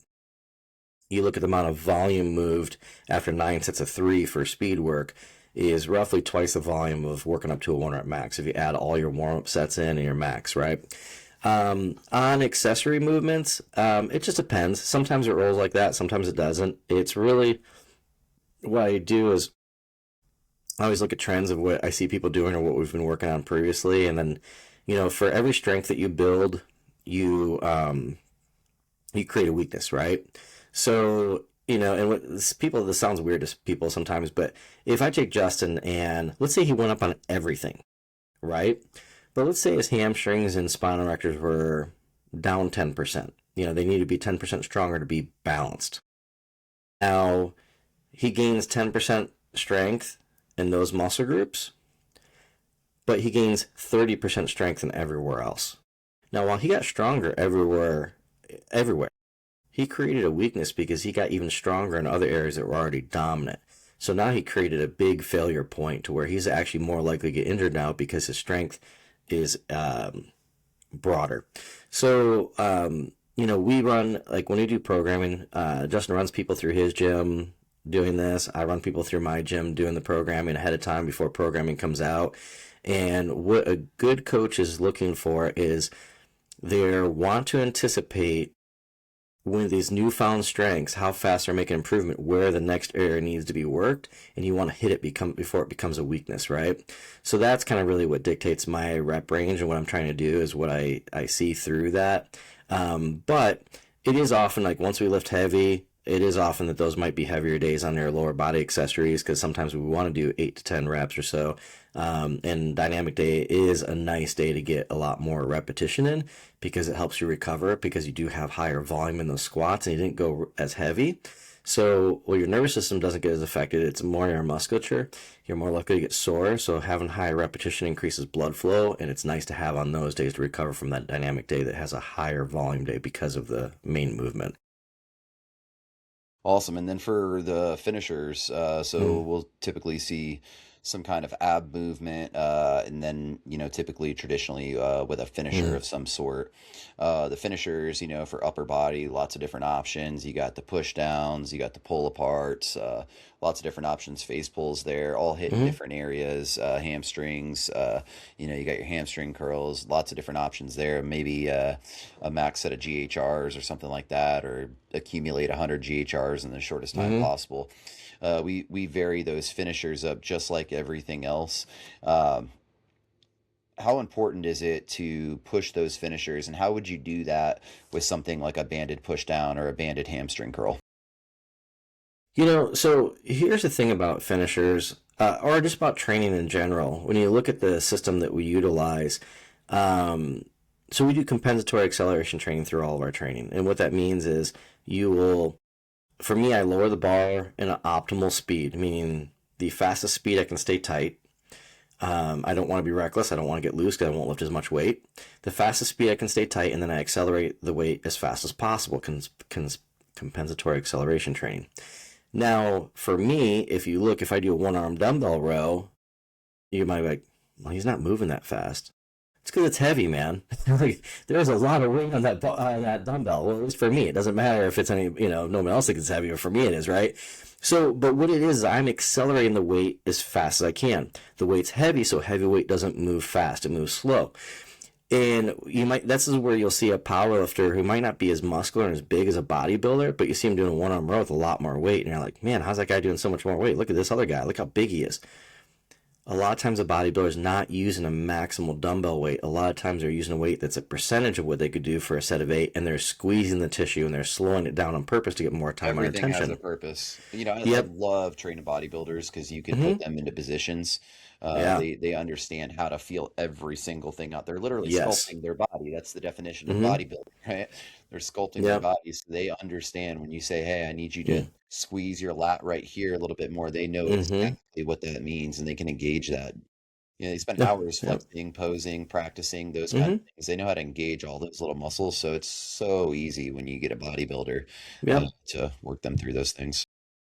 you look at the amount of volume moved after 9 sets of three for speed work is roughly twice the volume of working up to a 1 rep max if you add all your warm up sets in and your max, right? On accessory movements, it just depends. Sometimes it rolls like that, sometimes it doesn't. It's really what I do is I always look at trends of what I see people doing or what we've been working on previously, and then for every strength that you build, you you create a weakness, right? So and this sounds weird to people sometimes, but if I take Justin and let's say he went up on everything, right? But let's say his hamstrings and spinal erectors were down 10%. They need to be 10% stronger to be balanced. Now, he gains 10% strength in those muscle groups, but he gains 30% strength in everywhere else. Now, while he got stronger everywhere, he created a weakness because he got even stronger in other areas that were already dominant. So now he created a big failure point to where he's actually more likely to get injured now because his strength is broader. So, we run, like when we do programming, Justin runs people through his gym doing this. I run people through my gym doing the programming ahead of time before programming comes out. And what a good coach is looking for is they want to anticipate when these newfound strengths, how fast they're making improvement, where the next area needs to be worked, and you want to hit it before it becomes a weakness, right? So that's kind of really what dictates my rep range, and what I'm trying to do is what I see through that. But it is often like once we lift heavy, it is often that those might be heavier days on their lower body accessories because sometimes we want to do 8 to 10 reps or so. And dynamic day is a nice day to get a lot more repetition in because it helps you recover because you do have higher volume in those squats and you didn't go as heavy. So, well, your nervous system doesn't get as affected. It's more your musculature. You're more likely to get sore. So, having higher repetition increases blood flow, and it's nice to have on those days to recover from that dynamic day that has a higher volume day because of the main movement. Awesome. And then for the finishers, so Mm, we'll typically see some kind of ab movement, and then, typically traditionally with a finisher mm, of some sort. The finishers, for upper body, lots of different options. You got the push downs, you got the pull aparts, lots of different options, face pulls there, all hitting mm, different areas, hamstrings, you got your hamstring curls, lots of different options there. Maybe a max set of GHRs or something like that, or accumulate 100 GHRs in the shortest time mm. possible. We vary those finishers up just like everything else. Um, how important is it to push those finishers, and how would you do that with something like a banded push down or a banded hamstring curl? So here's the thing about finishers, or just about training in general. When you look at the system that we utilize, um, so we do compensatory acceleration training through all of our training. And what that means is you will, for me, I lower the bar in an optimal speed, meaning the fastest speed I can stay tight. I don't want to be reckless. I don't want to get loose because I won't lift as much weight. The fastest speed I can stay tight, and then I accelerate the weight as fast as possible. Compensatory acceleration training. Now, for me, if I do a one arm dumbbell row, you might be like, well, he's not moving that fast. It's because it's heavy, man. Like, there's a lot of weight on that dumbbell. Well, at least for me, it doesn't matter if it's no one else thinks it's heavy, but for me it is, right? So, but what it is I'm accelerating the weight as fast as I can. The weight's heavy, so heavy weight doesn't move fast; it moves slow. And this is where you'll see a powerlifter who might not be as muscular and as big as a bodybuilder, but you see him doing a one arm row with a lot more weight, and you're like, man, how's that guy doing so much more weight? Look at this other guy. Look how big he is. A lot of times a bodybuilder is not using a maximal dumbbell weight. A lot of times they're using a weight that's a percentage of what they could do for a set of 8, and they're squeezing the tissue and they're slowing it down on purpose to get more time on Everything has a attention. purpose. I Yep. love training bodybuilders because you can put Hmm. them into positions. Yeah. They understand how to feel every single thing out. They're literally Yes. sculpting their body. That's the definition of Hmm. bodybuilding, right? They're sculpting their Yep. bodies. So they understand when you say, "Hey, I need you to Mm. squeeze your lat right here a little bit more." They know Hmm. exactly what that means, and they can engage that. They spend Yeah. hours Yep. flexing, posing, practicing those kinds Hmm. of things. They know how to engage all those little muscles, so it's so easy when you get a bodybuilder Yep. to work them through those things.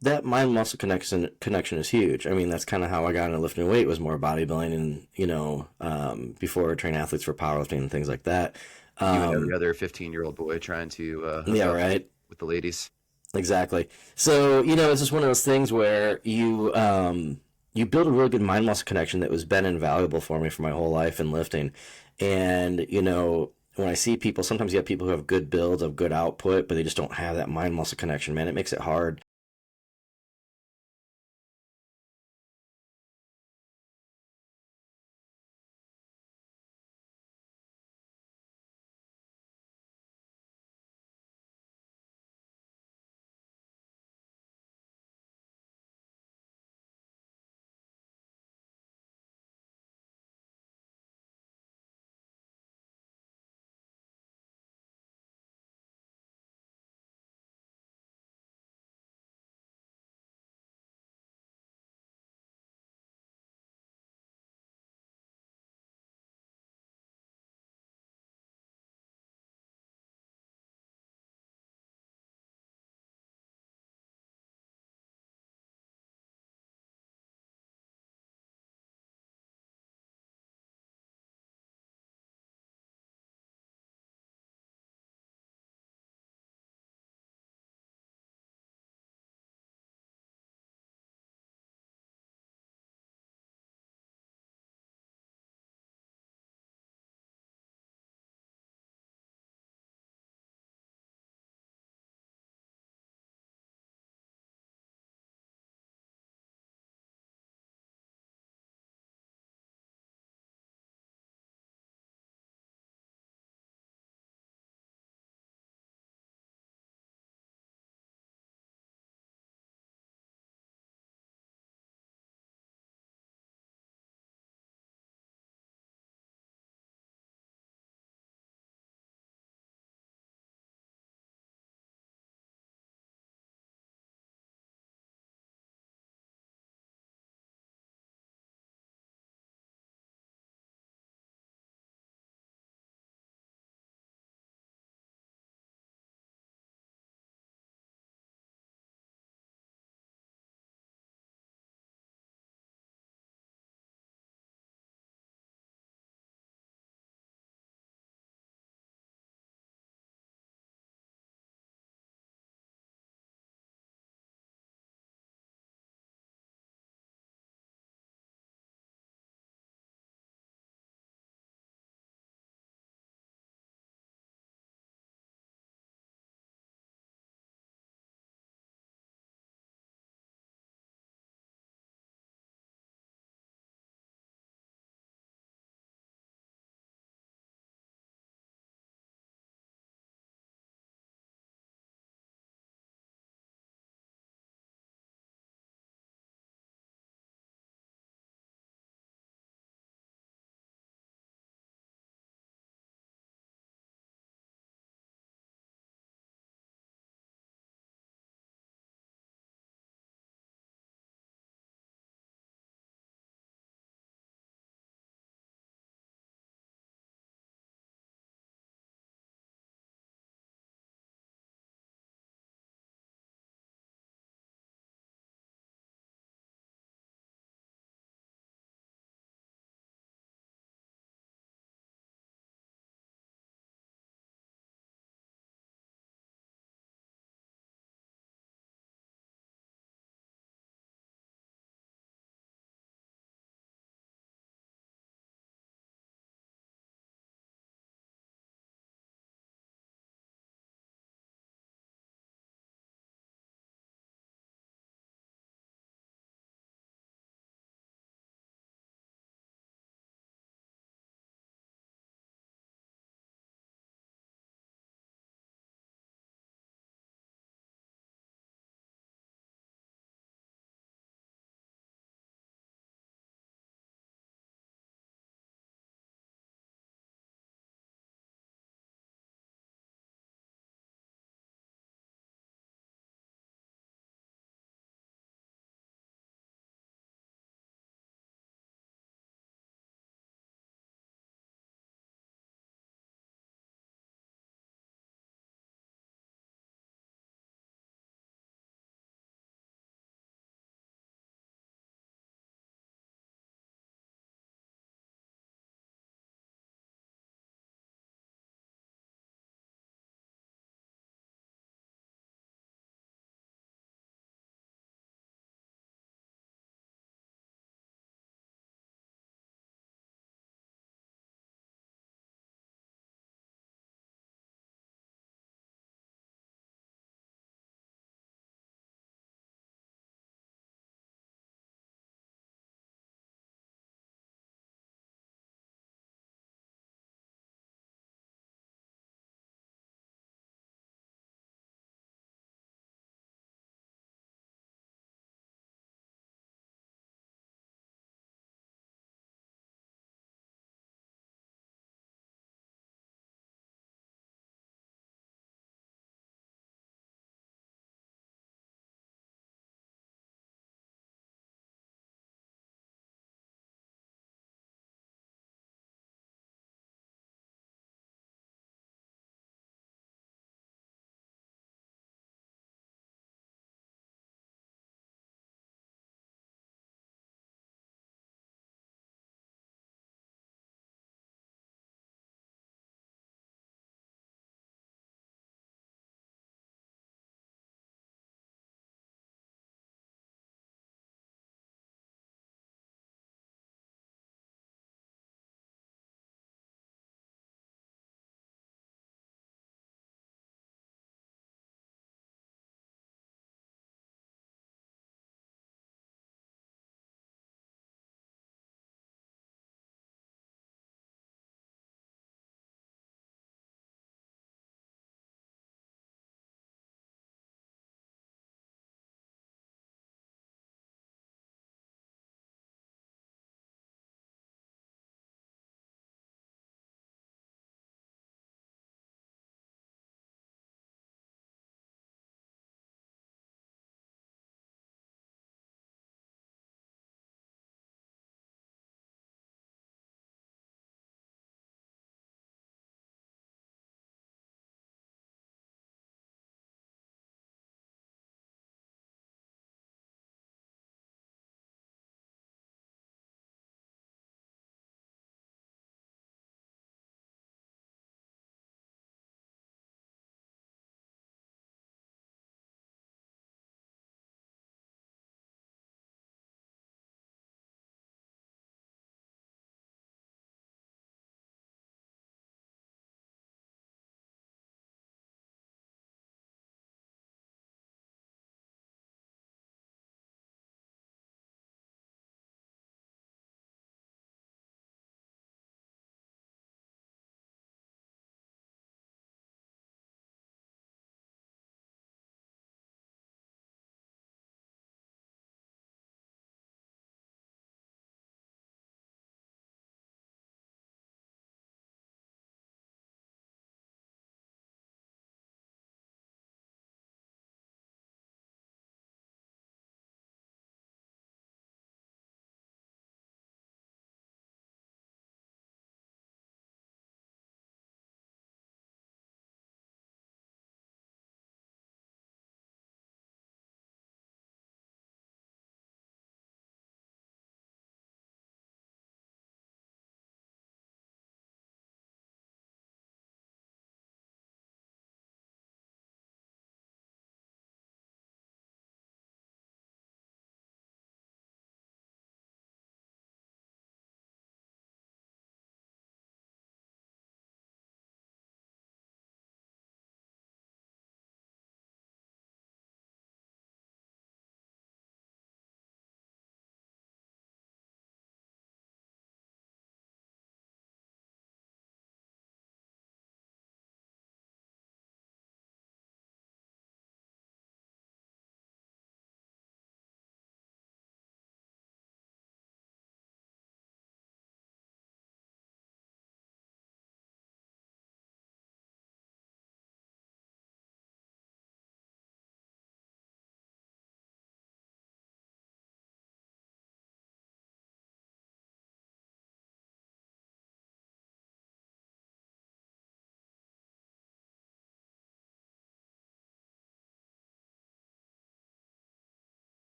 That mind muscle connection is huge. I mean, that's kind of how I got into lifting weight was more bodybuilding and before I train athletes for powerlifting and things like that. You and every Um, other 15-year-old boy trying to hook yeah, up right. with the ladies. Exactly. So, it's just one of those things where you build a really good mind muscle connection that was been invaluable for me for my whole life in lifting. And, when I see people, sometimes you have people who have good builds, of good output, but they just don't have that mind muscle connection, man. It makes it hard